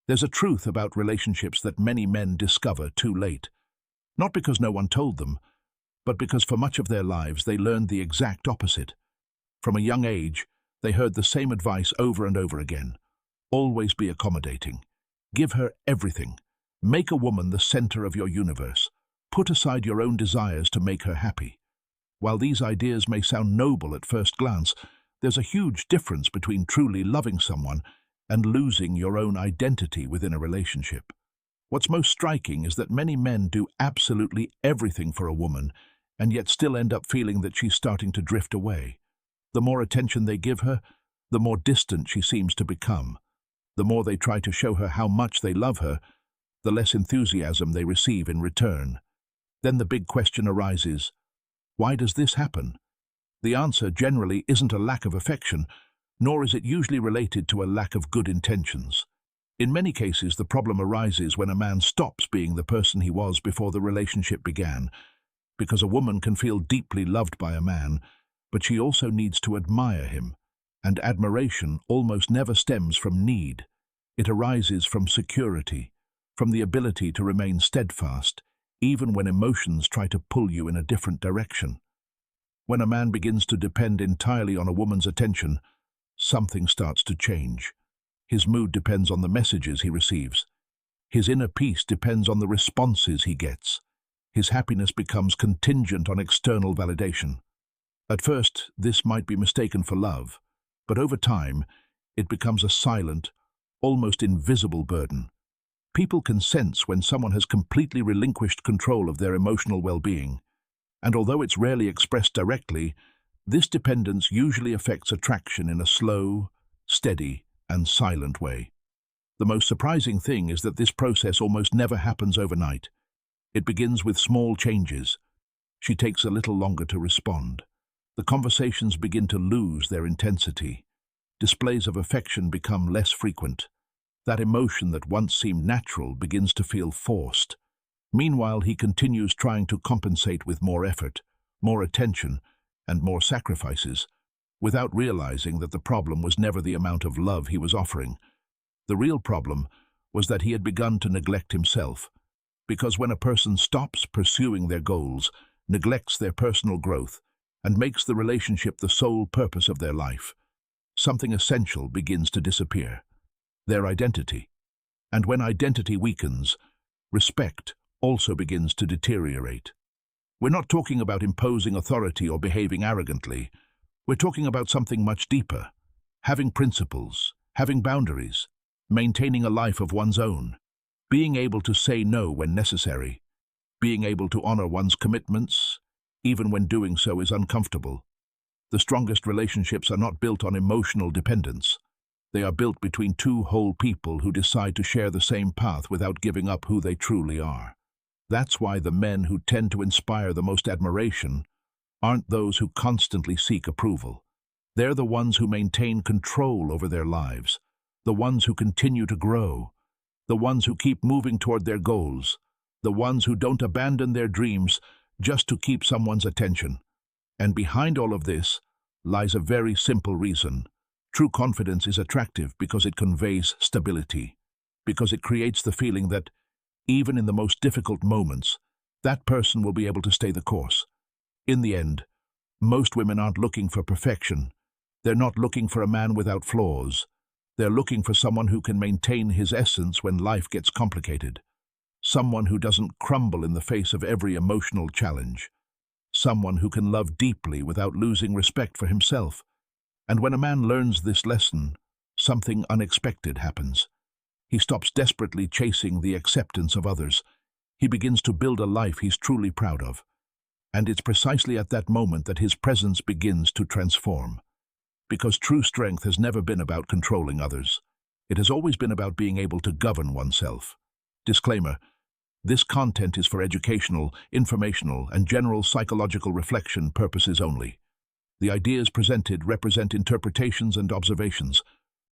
There's a truth about relationships that many men discover too late, not because no one told them, but because for much of their lives they learned the exact opposite. From a young age, they heard the same advice over and over again. Always be accommodating. Give her everything. Make a woman the center of your universe. Put aside your own desires to make her happy. While these ideas may sound noble at first glance, there's a huge difference between truly loving someone and losing your own identity within a relationship. What's most striking is that many men do absolutely everything for a woman and yet still end up feeling that she's starting to drift away. The more attention they give her, the more distant she seems to become. The more they try to show her how much they love her, the less enthusiasm they receive in return. Then the big question arises, why does this happen? The answer generally isn't a lack of affection, nor is it usually related to a lack of good intentions. In many cases, the problem arises when a man stops being the person he was before the relationship began, because a woman can feel deeply loved by a man, but she also needs to admire him, and admiration almost never stems from need. It arises from security, from the ability to remain steadfast, even when emotions try to pull you in a different direction. When a man begins to depend entirely on a woman's attention, something starts to change. His mood depends on the messages he receives. His inner peace depends on the responses he gets. His happiness becomes contingent on external validation. At first, this might be mistaken for love, but over time, it becomes a silent, almost invisible burden. People can sense when someone has completely relinquished control of their emotional well-being, and although it's rarely expressed directly, this dependence usually affects attraction in a slow, steady, and silent way. The most surprising thing is that this process almost never happens overnight. It begins with small changes. She takes a little longer to respond. The conversations begin to lose their intensity. Displays of affection become less frequent. That emotion that once seemed natural begins to feel forced. Meanwhile, he continues trying to compensate with more effort, more attention, and more sacrifices, without realizing that the problem was never the amount of love he was offering. The real problem was that he had begun to neglect himself, because when a person stops pursuing their goals, neglects their personal growth, and makes the relationship the sole purpose of their life, something essential begins to disappear: their identity. And when identity weakens, respect also begins to deteriorate. We're not talking about imposing authority or behaving arrogantly. We're talking about something much deeper: having principles, having boundaries, maintaining a life of one's own, being able to say no when necessary, being able to honor one's commitments, even when doing so is uncomfortable. The strongest relationships are not built on emotional dependence. They are built between two whole people who decide to share the same path without giving up who they truly are. That's why the men who tend to inspire the most admiration aren't those who constantly seek approval. They're the ones who maintain control over their lives, the ones who continue to grow, the ones who keep moving toward their goals, the ones who don't abandon their dreams just to keep someone's attention. And behind all of this lies a very simple reason. True confidence is attractive because it conveys stability, because it creates the feeling that, even in the most difficult moments, that person will be able to stay the course. In the end, most women aren't looking for perfection. They're not looking for a man without flaws. They're looking for someone who can maintain his essence when life gets complicated. Someone who doesn't crumble in the face of every emotional challenge. Someone who can love deeply without losing respect for himself. And when a man learns this lesson, something unexpected happens. He stops desperately chasing the acceptance of others. He begins to build a life he's truly proud of. And it's precisely at that moment that his presence begins to transform. Because true strength has never been about controlling others. It has always been about being able to govern oneself. Disclaimer: this content is for educational, informational, and general psychological reflection purposes only. The ideas presented represent interpretations and observations,